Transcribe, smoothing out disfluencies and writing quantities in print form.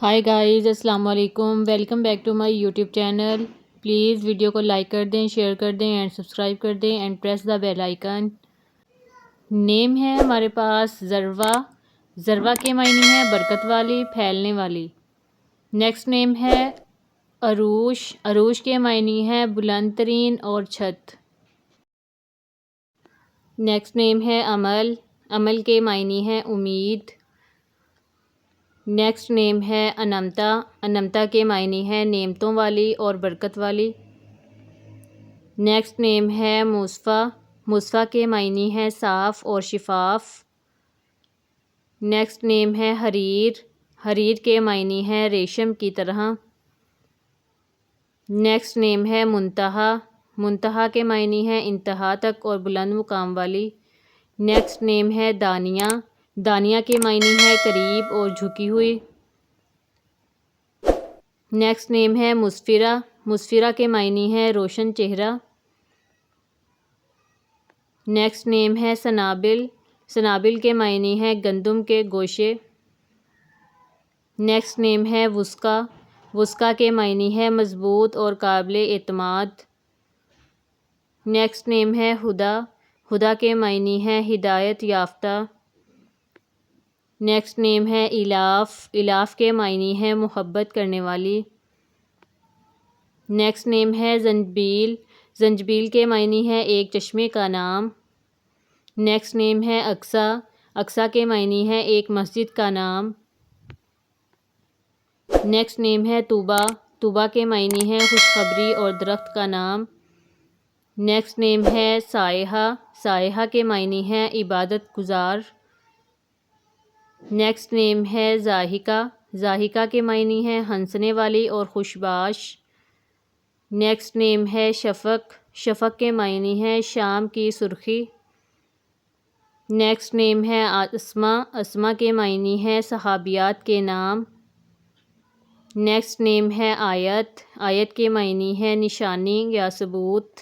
High guys, السلام علیکم، welcome back to my YouTube channel. Please video کو like کر دیں، شیئر کر دیں اینڈ سبسکرائب کر دیں and press the bell icon. Name ہے ہمارے پاس ذروہ۔ ذروہ کے معنی ہے برکت والی، پھیلنے والی۔ نیکسٹ نیم ہے عروش۔ عروش کے معنی ہے بلند ترین اور چھت۔ نیکسٹ نیم ہے عمل۔ عمل کے معنی ہے امید۔ نیکسٹ نیم ہے انمتا۔ انمتا کے معنی ہے نعمتوں والی اور برکت والی۔ نیکسٹ نیم ہے مصفا۔ مصفا کے معنی ہے صاف اور شفاف۔ نیکسٹ نیم ہے حریر۔ حریر کے معنی ہے ریشم کی طرح۔ نیکسٹ نیم ہے منتہا۔ منتہا کے معنی ہے انتہا تک اور بلند مقام والی۔ نیکسٹ نیم ہے دانیہ۔ دانیہ کے معنی ہے قریب اور جھکی ہوئی۔ نیکسٹ نیم ہے مسفرہ۔ مسفرہ کے معنی ہے روشن چہرہ۔ نیکسٹ نیم ہے سنابل۔ سنابل کے معنی ہے گندم کے گوشے۔ نیکسٹ نیم ہے وثقی۔ وثقی کے معنی ہے مضبوط اور قابل اعتماد۔ نیکسٹ نیم ہے ہدیٰ۔ ہدیٰ کے معنی ہے ہدایت یافتہ۔ نیکسٹ نیم ہے الاف۔ الاف کے معنی ہے محبت کرنے والی۔ نیکسٹ نیم ہے زنجبیل۔ زنجبیل کے معنی ہے ایک چشمے کا نام۔ نیکسٹ نیم ہے اقصیٰ۔ اقصیٰ کے معنی ہے ایک مسجد کا نام۔ نیکسٹ نیم ہے طوبیٰ۔ طوبیٰ کے معنی ہے خوشخبری اور درخت کا نام۔ نیکسٹ نیم ہے سائحہ۔ سائحہ کے معنی ہے عبادت گزار۔ نیکسٹ نیم ہے ضاحکہ۔ ضاحکہ کے معنی ہے ہنسنے والی اور خوش باش۔ نیکسٹ نیم ہے شفق۔ شفق کے معنی ہے شام کی سرخی۔ نیکسٹ نیم ہے اسماء۔ اسماء کے معنی ہے صحابیات کے نام۔ نیکسٹ نیم ہے آیت۔ آیت کے معنی ہے نشانی یا ثبوت۔